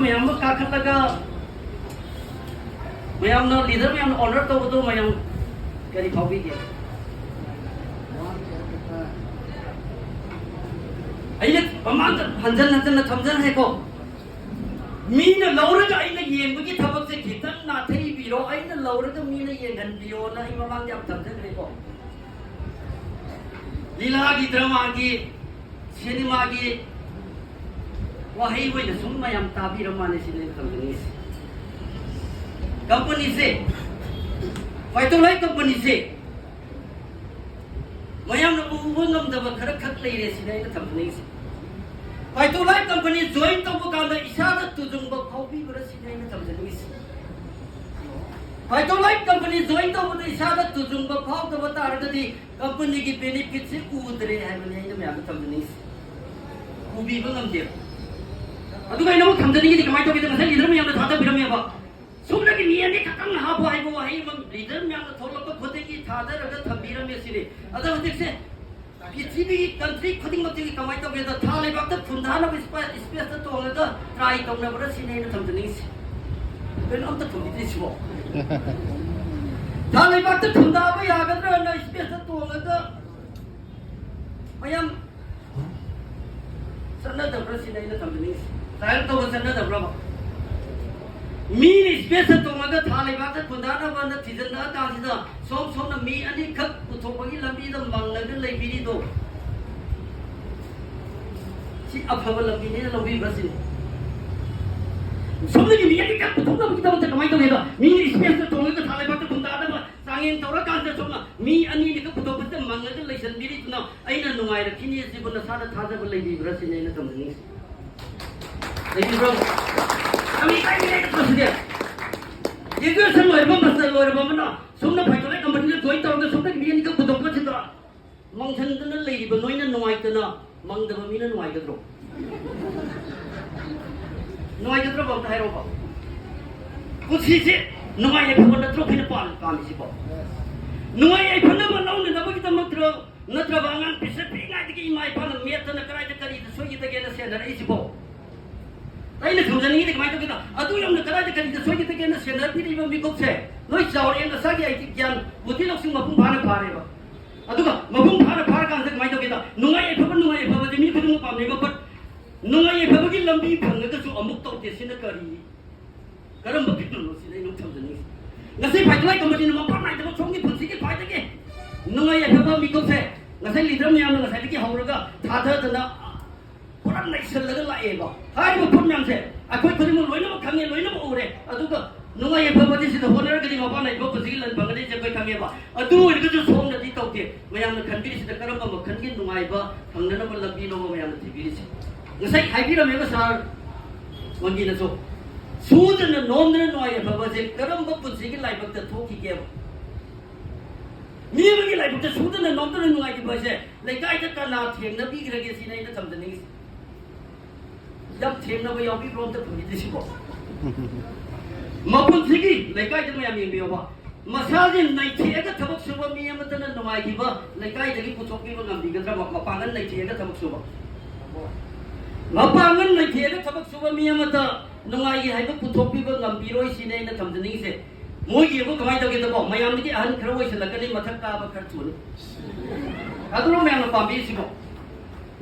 मैम काखलगा ma'am leader ma'am honour तब मैम करी फाउबीगे अने ममान हंजन हंजन थमजन है को मीना लौरगा अने येंबगी थबक से खितंग नाथई बिरो अने लौरगा मीना येंगन बियो ना इ ममान याम थमजन रे को लीला की ड्रामा की सिनेमा की वही वही सुन मैम ताबी रमाने से नहीं थमजनी कंपनी से फाइटोलाई कंपनी से मैम न उबंगम दब खर खत लेरे से नहीं थमजनी से फाइटोलाई कंपनी जॉइन तब कांदा इसादा तुजुंग ब फाउबी बर से नहीं थमजनी से फाइटोलाई कंपनी जॉइन तब इसादा तुजुंग ब फाउ तब तारगदी कंपनी की बेनिफिट से उदरे है मने ने मैम थमजनी से उबी बंगम दे अदुगा इनो थमजनी की कमाई तो के मसे लीडर मैम थाता बिरमेबा सुमनगी नियनि खतंग हाबो हाइबो वही मन लीडर मैम थोलक खोते की थादा रग थबिरमे सिले अदा हदिक से पृथ्वी कंट्री खुदिंग मत की कमाई तो बेदा था ले वक्त फुंदाना स्पेस तो होगा ट्राई तो न बरस ने थमजनी से बेन अंत थुमिति सिबो था ले वक्त फुंदाबो यागद्र न स्पेस तो होगा मैम सन्ना दब्रस ने थमजनी से साइल तो सन्ना दब्रा मी स्पेस तो मगा था ले वक्त फुंदाना बन थिजन का सिदा सोम सोम न मी अनि खक पुथोपगी लंबी द मंगल लेबिरी दो सी अफब लंबी ने लंबी बसिन सोमगी मी अनि खक पुथोपगी दम कमाई तो हेदा मी स्पेस तो मगा था ले वक्त फुंदाना सांगेन तौरा कान से सोम मी अनि ने खक पुथोपगी द मंगल लेसन बिरी तुना अइना नुंगाइ रखिनी जिबन सादा थाजब लेबी ब्रसिन ने तमनी लेबी ब्रो अमी काय मिले तो सिदे एजुकेशन लोरबा मास्टर लोरबा मना सोमना फाइटोलाई कंपनी ने जॉइन तौर सोमना मी नि का पुदोप छिदा मंगथन लेरिबा नोइना नुवाइतना मंगदबा मीना नुवाइगद्रो नुवाइगद्रो बम हाइरोबा कुछि से नुवाइ फबन नत्रो फिन पाल कामिसिबो नुवाइ फनबा लौन दबगी तमत्रो नत्रा बांगान पिसे पिंगाइ दिगि इमाइ फन मेतना कराइ त करि सोइ तगेना सेनर इसिबो ताइले थमजनी नि कमाइ त किदा अदु यमन कराइ त करि सोइ तगेना सेनर पिरिबा मिकोप से नोइ चावर एन सागी आइ ज्ञान बुद्धि लक्ष्मी मपुं फाना फारेबा अदुगा मपुं फाना फार कान से कमाइ त किदा नुवाइ फबा जे मी खुदुम पामनेबा बट नुवाइ फबगी लंबी फंगदसु अमुक तौते सिन करि करम बिटनो सिनै नु थमजनी ngasai फाइटोलाई कंपनी न मफा नाइ दबो सोंगी फुंसी के फाइट के नुवाइ फबा मिकोप से ngasai लीडर म्याम ngasai दि हौरगा थाथा तना पुरा नेक्सल लगा लाएबा हाइबो फुन म्याम से अखोइ खुदिम लोइनम खंगे लोइनम उरे अदुगा नुवाइ फबदि सिद होनर गदि मफा नाइ बो फुसी लन बंगदि जे बै खंगेबा अदु ओरगजु सोम नदि तौते मयाम खंबि सिद करम बम खंगे नुवाइबा फंगनन ब लबि नो मयाम तिबिरि से ngasai हाइबिरमेबा सार वंगी नसो सूदन नोमन नुवाइ फबा से करम ब फुसी के लाइबक त थोकी के मीबगी लाइबक त सूदन नोमन नुवाइ के बसे लेकाइ त कना थेंग नबि ग्रगे सिनै न थमजनी जब थेंग नबि याबि रोम त फुगी दिसिबो मपुंसिगी लेकाइ त मयाम येंबियोबा मसाजे नैथेगा थबक सुबा मी अमतन नुवाइगिबा लेकाइ दगी पुथोकिबा ngамबिगद्रा मपांगन नैथेगा थबक सुबा मपांगन नैथेगा थबक सुबा मी अमता नुवाइgi हाइबा पुथोकिबा ngамबिरोइ सिनै न थमजनी से मोइगी बो कमाइ तगे तबो मयाम दि अहन खर वइ सलकनि मथक काबा खर छुनि अदुरो मयाम पाबि सिबो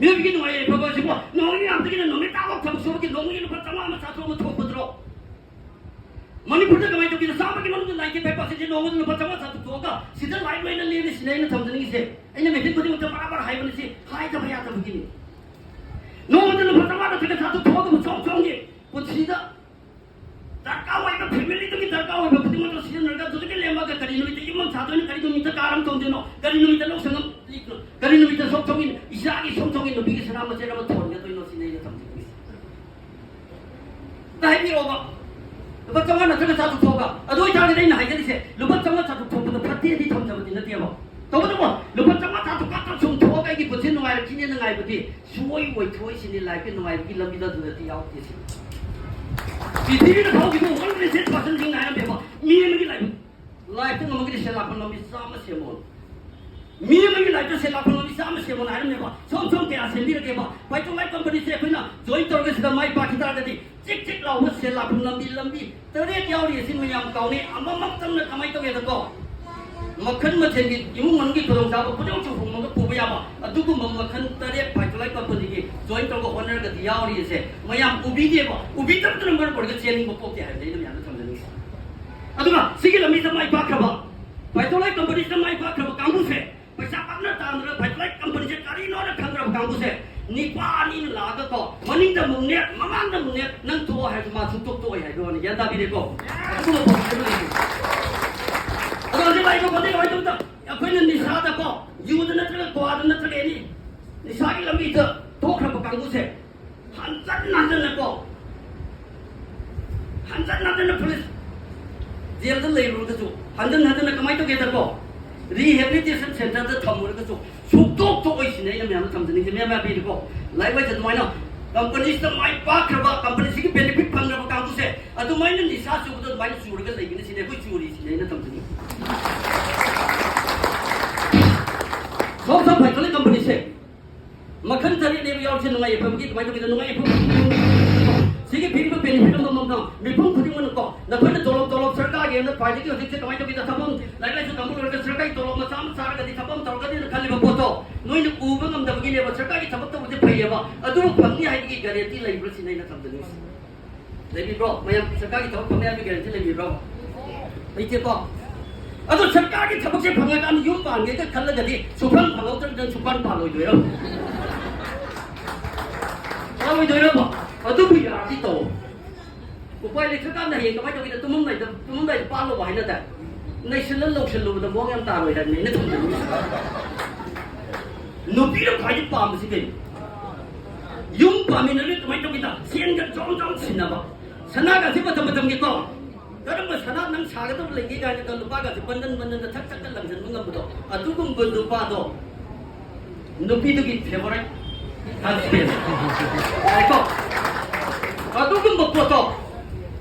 मिबगी नुवाइ फबा सिबो नोंनि आमदि नोंनि ताबक थबक सुबा कि नोंनि न फतमा म साथो म थोपद्रो मणिपुर में कमाई तो कि सामा के मनुष्य 95% जे नोंगन फतमा साथो थोका सिदा लाइव लाइन लेने सिनै न थमजनी से एने मेथिन खुदि उत बराबर हाइ बने से हाइ त भया त बगिनि नोंगन फतमा त थके साथो थोका म चों चोंगे पुछिदा दरका वाइ त फैमिली तो कि दरका वाइ खुदि म तो सिन नरका दुके लेमा का करि नुइ त इमम साथो नि करि नुइ त कारम तों देनो करि नुइ त लो संगम लिखनो करि नुइ त सोक चोंगिन इसागी सोक चोंगिन नो बिगे सना म चेरा म थोन के तो नो सिनै न थमजनी ताइ बि ओबा lupa changa na thaka sa thoga adoi ta dei na haijani se lupa changa sa thoga to phatti di thom jam di na tiabo to bo lupa changa sa thoga ka sum thoga gi pusin no ai kini na ngai budi suoi woi thoi sini lai ke no ai gi lambi da du ti yau ti si ti na thau gi mo 100% ding ai na be ba mi mi gi lai tu ngam gi se la pa no mi sa ma se mo 미국이 라이트 셀라콘이 싸움 세번 하는데봐 처음 대야 셀리르게봐 바이토라이 컴퍼니스 에코나 조인 떨어져서 마이 바키다르디 찍찍 라우고 셀라콘 람비 떠레 야우리 신문양 가운데 아마막 땀나 가만히 떠게서 makan macam ni, ibu mungkin tolong jawab, punya orang cuma mungkin kubu ya ba, aduh makan tadi pakai company ni, join terus honor ke dia orang ini, macam ubi dia ba, ubi tu tu nombor pergi cieling bopok dia, jadi macam tu macam ni. Aduh mah, sikit lama sama ibu kerja, pakai company sama ibu kerja, kampus se, pasal apa nak tahu, pakai company se kari nora kerja kampus se, ni pa ni laga ko, maning dah mungkin, mamang dah mungkin, nang tua hai cuma tutup tua hai, tu ni, yang dah bila ko, aduh अगर भाई को बोले भाई तुम तो कोई ने निशा तक को युद्ध न चले को आदन न चले नहीं निशा की लंबी तो खरब कांगू से हंसन नंदन को पुलिस जेल तो ले रूम तो हंसन कमाई तो केतर को रिहेबिलिटेशन सेंटर तो थमुर को सुक्तो तो ओइस ने यम याम थमजनी जे मैं भी को लाइव जन माइना कंपनी से माइ पा खरबा कंपनी से बेनिफिट फंगरब कांगू से अदु माइना निशा सुबद माइ सुरग लेगिन सिने कोई चोरी सिने न थमजनी सब फाइटोले कंपनी से मखन तरी लेब याव से नुंगाई फमगी कमाई तो नुंगाई फम सिगे फिर को बेनिफिट मम मिफम खुदी मन को नखन तोलब सरकार के न फाइट की होते कमाई तो थबम लाइक जो कंपनी के सरकार तोलब मसाम सार गदी थबम तोरगदी खली बपोतो नोइन उब ngam दबगी लेब सरकार की थबत तो फैयबा अदु फंगी हाई की गारंटी लेब्र सिनै न थमदनी लेबी ब्रो मयम सरकार की थबत फंगी हाई गारंटी लेबी ब्रो लेते को अदो सरकार की थबक से फंगा काम युम पांगे तो खल्ल गदी सुफल फंगौ तो सुफल पालोय दोरो पालोय दोरो बा अदु भी यादी तो उपाय ले सरकार ने कमाई तो कि तुम नहीं पालो बाय न ता नेशनल लोकल लो तो मोग हम तारोय है ने तुम नुपी रो फाइट पाम सिके युम पामिन ने कमाई तो कि ता सेन का जों सिनबा सना का से मतम के को कदम सना नंग सागत लेगी गाय का लुपा का बंधन थक थक लंजन मंगम अदुगुम लुपा दो नुपी तो की फेवरेट हस्बैंड आइको अदुगुम बपोतो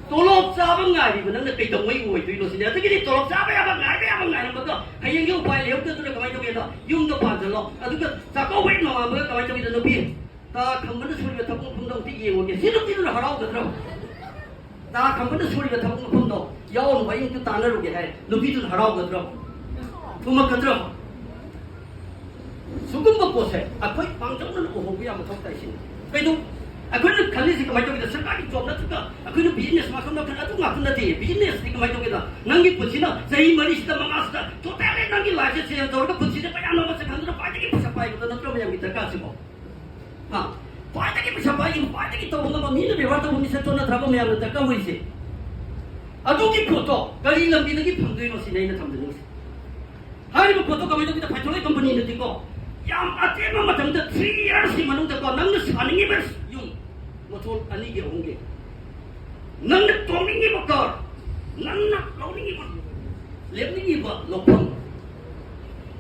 तोलोब चाब गाई नंग कई दमई ओइदुइनो सिने अदुगी तोलोब चाब या गाई मग हयेंग यो उपाय लेउ तो कमाई तो गेदा युम तो पाजलो अदुग चाको वेट नो मग कमाई तो गेदा नुपी ता खंबन सुरि थपु फुंदौ ति येवोगे सिनु तिनु हराउ गद्रो ता खंबन सुरि थपु फुंदौ यावन वयं तो तानरुगे है नुपी तो हराउ गद्रो तुम गद्रो सुगुम पोसे अखोय पांजौन को होबि या मथौ ताइसिन कइदु अखोय खलि सि कमाई तो गेदा सरकारी जॉब नतुका अखोय बिजनेस मा खम नखन अदु माखन नति बिजनेस सि कमाई तो गेदा नंगी पुछिना सही मरि सिदा मगासदा टोटली नंगी लाजे से दौड़ को पुछिना पया नो बस खंदर पाटे की पैसा पाइ तो नत्र मया मित्र का सिबो हां पाटे की पैसा पाइ पाटे की तो बंगा मीन व्यवहार तो उनी से तो न थबो मया मित्र का होई से अदु की फोटो करी लंबी नगी फंगदुइनो सि नै न थमदनु हारिबो फोटो कमाई तो गेदा फाइटोले कंपनी नति को याम अतेम मतम 3 years की मनुंग को नंग सानिंगी बस युम मोथोल अनि के होंगे नंग तोमिंगी बकर नंग लौनिंगी बक लेबनिंगी बक लोकम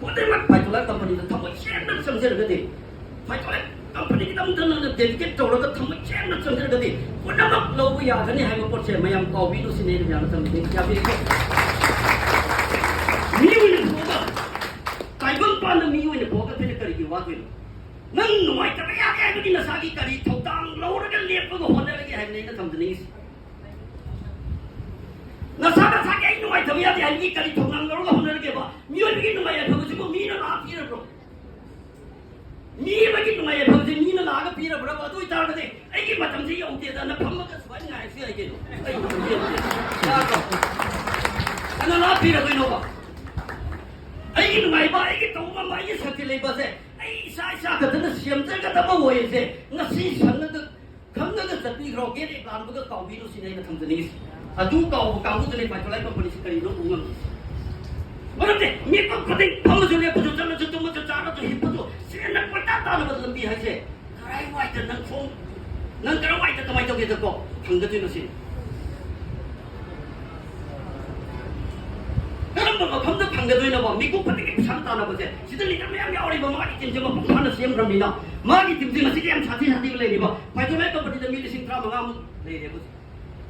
कोते मत फाइटोला कंपनी तो थम चेन समझे गदे फाइटोला कंपनी की दम दन डेडिकेट तोरो को थम चेन समझे गदे कोनमक लौबु यागनी हाइबो पोचे मयम कॉबी नु सिने यान समझे क्या भी मिउनि बोगा ताइबन पान मिउनि बोगा फिर करी वागे नंग नुमाई तब या या गुदी नसागी करी थौतांग लौरग लेपगो होनरगे है नै न समझनी नसागा सागे नुमाई तब या या गी करी थौतांग लौरग होनरगे बा मिउनि गी नुमाई या थबजो मीन ला पीर ब्रो मी बगी नुमाई या थबजो मीन ला गा पीर ब्रो अदु इतारगदे एगी मतम से योंते दा न फमगा सवन नाय से आगे नो या को अना ला पीर गई नो बा एगी नुमाई बा एगी तौमा माई सके ले बसे ऐसा कदन सियमते कदम होइसे ngasi sanna khamna ga chati roge de plan ba ka bi no sinai na thamjani adu ka bu jane pa tholai company se kari no ungam barate me ko khadai pham jole bu jana ju tum ju chara ju hip ju se na pata ta na lambi hai se karai wai ta nang khong nang karai wai ta kamai to ge ko thang ga ju no sin 그럼 감독 관계도이나 뭐 미국 분들이 산다나 보세. 지들이 좀 야오리 뭐 마기 팀좀 북한의 시험 그럽니다. 마기 팀들은 지금 사티 레리 뭐. 파이토메 컴퍼니도 밀리싱 트라 망아무 레리 보세.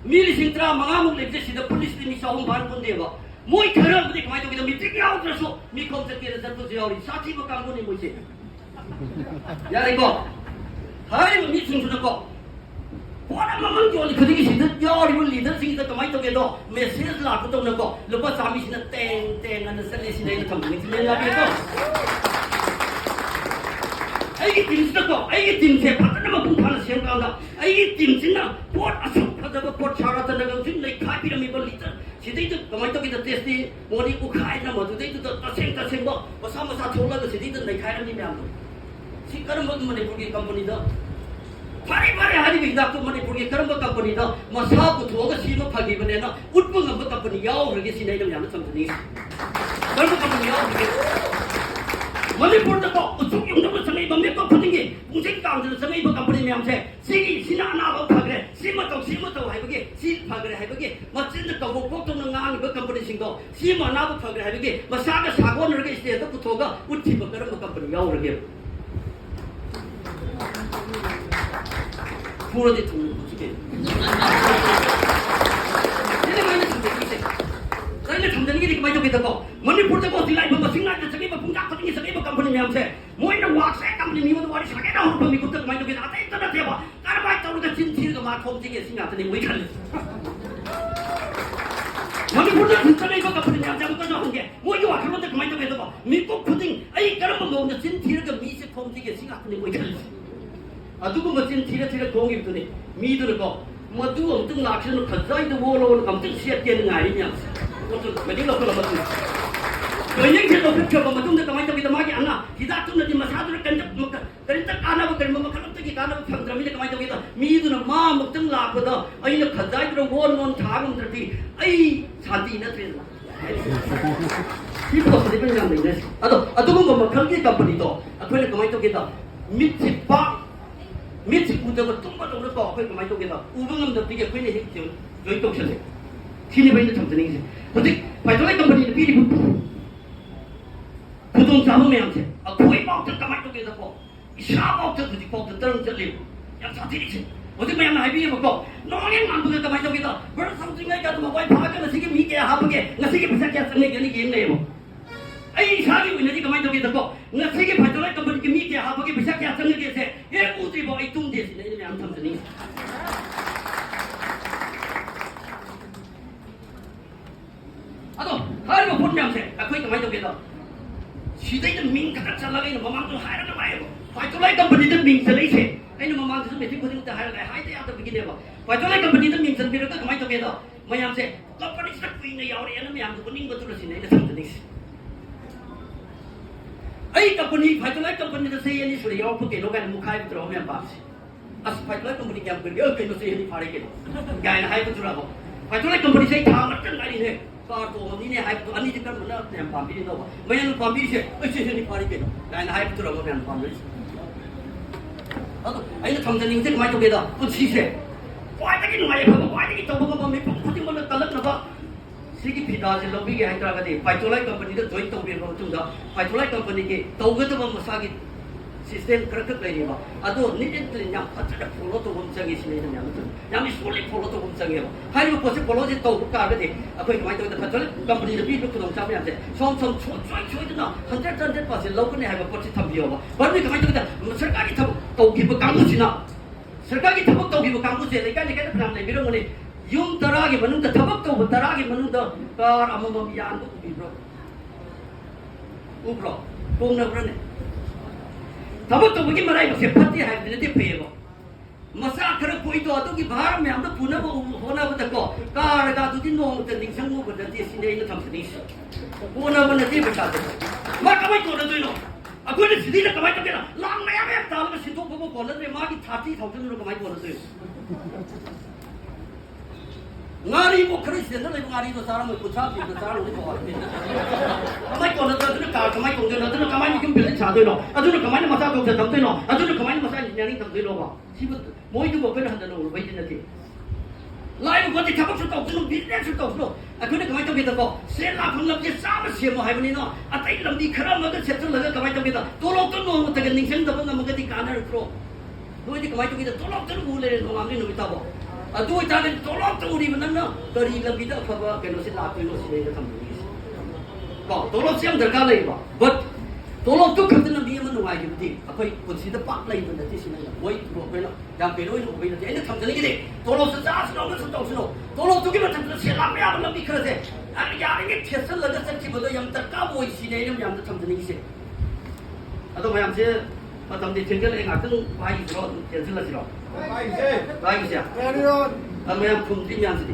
밀리싱 트라 망아무 레리 시도 폴리스 팀이 사온 반 건데 뭐. 모이 더러운데 그만 저기다 밑에 야우들어서 미컴스끼리 잡수세요. 사티브 깡군이 뭐지? 야 이거 하이브 미충수는 거. 보라만 좋아니 그들이 시든 여리를 리더 생기다 그만 저기도 메시지 나고 또는 거. 루파 사미시는 땡땡 하는 셀레시네 컴퓨니 지내야겠어. 아이게 팀스도 아이게 팀세 파트너만 공파는 생각한다. 아이게 팀스나 봇 아속하다가 봇 차라다가 좀 내 카피라미 벌리다. 시대도 그만 저기도 테스트 뭐니 우카이나 뭐도 데이도 따생따생 뭐 사무사 졸라도 시대도 내 카이라미 안 돼. 시가는 뭐 머니푸르기 컴퍼니다. 파리파리 하리비 나도 머니푸르기 그런 거 컴퍼니다. 뭐 사고 도가 심업하기 전에는 웃봉한 거 컴퍼니 야오르게 시내 좀 야는 컴퍼니. 그런 거 컴퍼니 야오르게. 머니푸르도 또 우측 용도로 성의 몇 푸는 게 공생 가운데서 성의 컴퍼니 명세 시기 신나 나고 파그래 심어도 해보게 실파그래 해보게 뭐 찐득도 못 복도는 강이 그 컴퍼니 신고 심어 나고 파그래 해보게 뭐 사고는 이렇게 있어도 부터가 웃티고 그런 거 컴퍼니 야오르게. 부러지 좀 어떻게? 이제 많이 좀되겠지. 그런데 점점 이게 많이 되고, 머니푸르도 뭐 딜라이 뭐 생각도 저기 뭐 풍작 같은 게 저기 뭐 컴퍼니 명세, 뭐이는 왁세 컴퍼니 미모도 와리 사게나 혼돈 미국 또 많이 되게 나타 있잖아 대봐. 까르바이 떠오르가 진티가 막 통지게 생각하더니 뭐 이ካል래. 머니푸르도 진짜로 이거 컴퍼니 명세부터 한 게, 뭐 이거 와 그런데 그만 좀 해도 미국 푸딩, 아이 그런 거 먹는데 진티가 미시 통지게 생각하더니 뭐 이칼래. 아 누구 멋진 티레티레 공입더니 미들고 뭐 누구 엄청 낚시는 가자이도 올라오는 엄청 시합되는 거 아니냐 무슨 메딜로 걸어봤지 그냥제도 펼쳐봐 뭐 좀더 가만히 저기다 막이 안나 기다 좀 넣지 뭐 사주를 간접 뭐 그랬다 까나고 그러면 뭐 그런 뜻이 까나고 평드라미네 가만히 저기다 미드는 마음 먹던 낚거든 아이는 가자이도 원원 자금들이 아이 산디나 트레나 이거 어떻게 되는 거야 아도 누구 뭐 경기 컴퍼니도 그래 가만히 저기다 밑에 빡 밑에 구조가 뚱바도 그렇고 거기 많이 쪽에다 우병함도 되게 괜히 했죠. 여기 또 오셨네. 티니버 있는 점선이 근데 발전의 컴퍼니는 비리 부동산 매한테 거의 먹던 가만히 쪽에다 고 샤먹던 그지 먹던 다른 절리 양사 티리지 어디 뭐야 나이비에 먹고 농행 안 보겠다 가만히 쪽에다 뭘 삼중에 가도 뭐 와이 파가는 세계 미게 하쁘게 나 세계 비싸게 쓰는 게 아니게 있네요. 아이 사람이 있는지 그만 저기 듣고 나 세계 발전할 건 보니까 밑에 하복에 비싸게 하는 게 있어 예 우들이 뭐 이 동대에서 이름이 안 참더니 아도 하루가 본명세 거기 그만 저기다 시대는 민가가 잘나가 있는 뭐만도 하려고 말고 발전할 건 보니까 민세를 이제 아니는 뭐만도 매직 고등도 하려고 하이데야도 비기네 봐 발전할 건 보니까 민세 비로가 그만 저기다 뭐냐면서 컴퍼니 시작 있는 야오리에는 뭐양도 보닌 것들을 시네 이제 참더니 아이 컴퍼니 발전할 컴퍼니도 세연이 소리 여포게 로가는 무카이 들어오면 봐시 아스 발전할 컴퍼니 그냥 그 여기도 세연이 바래게 가이나 하이브 들어가고 발전할 컴퍼니 세이 다 맞던 말이네 까도 니네 하이브 아니 지금 뭐나 그냥 밤비리 넣어 뭐냐는 밤비리 세연이 바래게 가이나 하이브 들어오면 밤비리 나도 아이는 정전이 이제 그만 쪽에다 또 시세 와이기 누가에 보고 와이기 또 보고 뭐 푸딩 걸로 달랐나 봐 시기 피다지 로비게 하이드라가디 파이톨라이 컴퍼니도 조인 동비로 좀더 파이톨라이 컴퍼니게 도그도 뭐 사기 시스템 그렇게 되니까 아도 니들이 냥 어쩌다 폴로도 검정이 시내는 양이 솔리 폴로도 검정이에요 하이로 버스 폴로지 또 국가가디 거기 많이 되다 파이톨라이 컴퍼니도 비로 그동 잡으면서 처음 초이드나 한달전대 버스 로그네 하고 버스 탐비요 버리 그만 되다 설까지 또 기부 강구지나 설까지 타고 또 기부 강구지에 내가 내가 그냥 이런 거니 yung daragi manung da tabak to daragi manung da kar amam yan ko bibro ubro kung na brane tabak to bagi marai se phati hai de pebo masa kar koi to atu ki bahar me am da puna bo hona bo ko kar ga tu din no de ning sang mo bo de sine ina tham sini puna bo na ti bata de ma kamai to na do no aku ni sidi na kamai to ke na lang me ame ta lo si to bo ko na de ma ki 30,000 ro kamai ko na do ngari mo Christian na lang ngari to sarang mo pucha pi to sarang ni ko kamai ko na to ka kamai ko na to kamai ni kim bil cha do no adu kamai ni masa to dam do no adu kamai ni masa ni ni dam do no ba si bo moi du bo ben han da no bai din na ti lai ko ti thak su to su business su to no aku ni kamai to bi to ko se la phang lam ji sa ma se mo hai ni no atai lam di khara ma ga se to la kamai to bi to to lo to no ta ga ning sen da ba ma ga di ka na ro no di kamai to bi to lo to mu le no am ni no bi ta bo ꯑꯗꯨ ꯑꯣꯏꯇꯥꯔꯗꯤ ꯇꯣꯂꯣꯞ ꯇꯧꯔꯤꯕ ꯅꯪꯅ ꯀꯔꯤ ꯂꯝꯕꯤꯗ ꯑꯐꯕ ꯀꯩꯅꯣꯁꯤ ꯂꯥꯛꯇꯣꯏꯅꯣ ꯁꯤꯅꯦ ꯊꯝꯖꯅꯤꯡꯉꯤꯁꯦ ꯀꯣ ꯇꯣꯂꯣꯞꯁꯤ ꯌꯥꯝ ꯗꯔꯀꯥꯔ ꯂꯩꯕ ꯕꯠ ꯇꯣꯂꯣꯞꯇꯨ ꯈꯛꯇꯅ ꯃꯤ ꯑꯃ ꯅꯨꯡꯉꯥꯏꯈꯤꯕꯗꯤ ꯑꯩꯈꯣꯏ ꯄꯨꯟꯁꯤꯗ ꯄꯥꯛ ꯂꯩꯕ ꯅꯠꯇꯦ ꯁꯤꯅ ꯃꯣꯏ ꯑꯩꯈꯣꯏꯅ ꯌꯥꯝ ꯀꯩꯅꯣ ꯑꯣꯏꯅ ꯎꯕꯩ ꯅꯠꯇꯦ ꯑꯩꯅ ꯊꯝꯖꯅꯤꯡꯉꯤꯗꯤ ꯇꯣꯂꯣꯞꯁꯨ ꯆꯥꯁꯤꯅꯣ ꯑꯃꯁꯨ ꯇꯧꯁꯤꯅꯣ ꯇꯣꯂꯣꯞꯇꯨꯒꯤ ꯃꯊꯛꯇ ꯁꯦꯜ ꯂꯥꯛꯄ ꯌꯥꯕ ꯂꯝꯕꯤ ꯈꯔꯁꯦ ꯌꯥꯔꯤꯉꯩ ꯊꯦꯠꯆꯜꯂꯒ ꯆꯠꯈꯤꯕꯗꯣ ꯌꯥꯝ ꯗꯔꯀꯥꯔ ꯑꯣꯏ ꯁꯤꯅꯦ ꯑꯩꯅ ꯃꯌꯥꯝꯗ ꯊꯝꯖꯅꯤꯡꯉꯤꯁꯦ ꯑꯗꯣ ꯃꯌꯥꯝꯁꯦ ꯃꯇꯝꯗꯤ ꯊꯦꯡꯖꯜꯂꯛꯑꯦ ꯉꯥꯛꯇꯪ ꯋꯥꯍꯩꯁꯤꯔꯣ ꯑꯗꯨꯝ ꯇꯦꯟꯁꯤꯜꯂꯁꯤꯔꯣ ꯋꯥꯍꯩꯁꯦ ꯃꯌꯥꯝ ꯈꯨꯝꯗ꯭ꯔꯤ ꯃꯌꯥꯝꯁꯤꯗꯤ